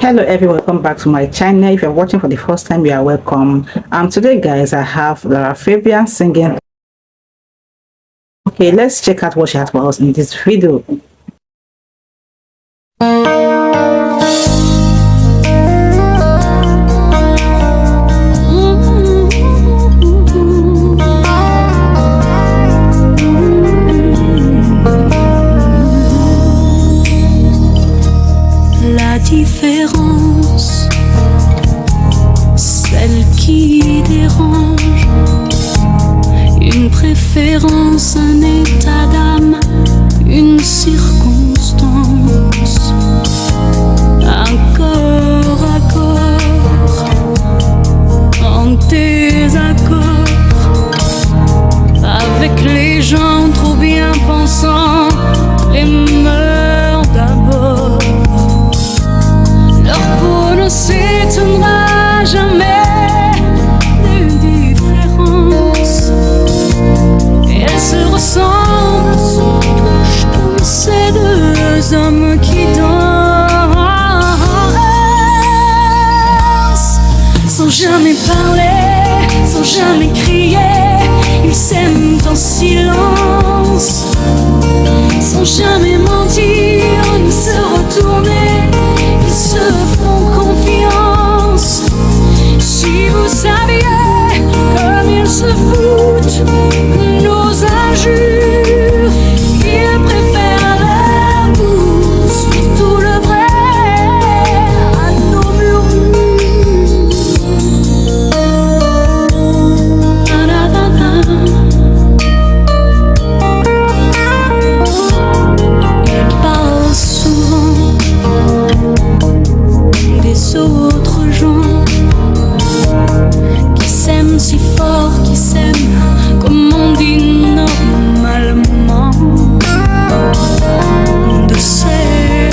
Hello everyone, welcome back to my channel. If you're watching for the first time, you are welcome. Today guys, I have Lara Fabian singing. Okay, let's check out what she has for us in this video. La différence, celle qui dérange, une préférence, un état d'âme, une circonstance, un corps à corps, en désaccord, avec les gens trop bien pensants, les mœurs d'abord. Leur peau ne s'étonnera jamais des différences. Elles se ressemblent, se touchent comme ces deux hommes qui dansent. Sans jamais parler, sans jamais crier, ils s'aiment en silence. Sans jamais mentir, ni se retourner, ils se font confiance. Si vous saviez comme ils se foutent de nos injures, ils préfèrent l'amour, surtout le vrai, à nos murmures. Ils parlent souvent des autres gens qui s'aiment si fort, qui s'aiment comme on dit normalement, de ces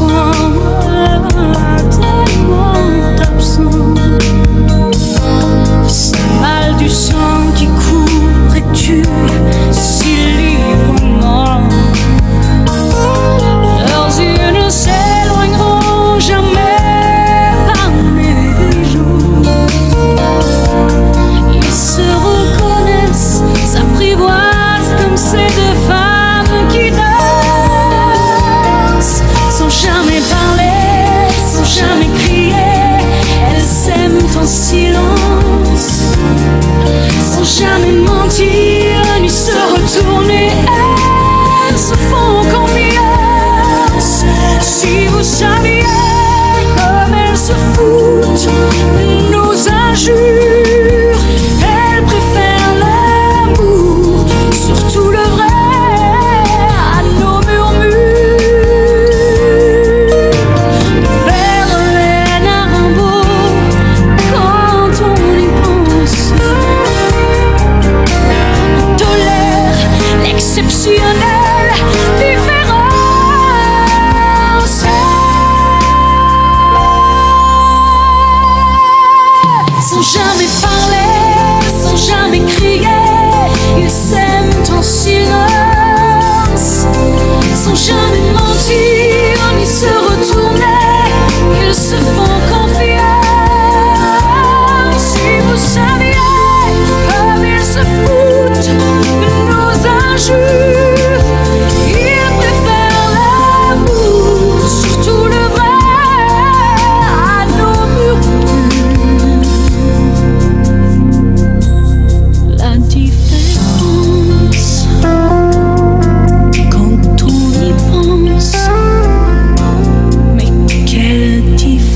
enfants tellement absents, c'est mal du sang qui court et tue si librement. Leurs yeux ne s'éloigneront jamais par négligence. Ils se reconnaissent, s'apprivoisent comme ces deux femmes qui dansent. Sans jamais parler, sans jamais crier, elles s'aiment en silence. Sans jamais mentir, ni se retourner, elles se font confiance. Si vous saviez comme elles se foutent de nos injures, elles préfèrent l'amour, surtout le vrai, à nos murmures. Vers les Narimbaud, quand on y pense, on tolère l'exceptionnelle différence. Sans jamais parler, sans jamais crier, ils s'aiment en silence. Sans jamais mentir, ni se retourner, ils se font confiance. Si vous saviez comme ils se foutent de nos injures, ils préfèrent l'amour, surtout le vrai, à nos murmures. La différence, quand on y pense, mais quelle différence.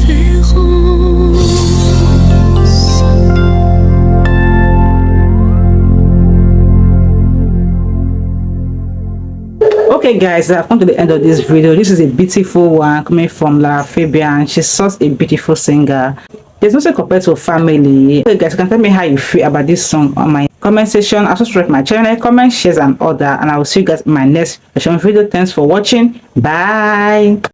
Okay guys, I've come to the end of this video. This is a beautiful one coming from Lara Fabian. She's such a beautiful singer. There's nothing compared to Family. Okay guys, you can tell me how you feel about this song on my comment section. Also subscribe to my channel, comment, shares and other, and I will see you guys in my next video. Thanks for watching. Bye.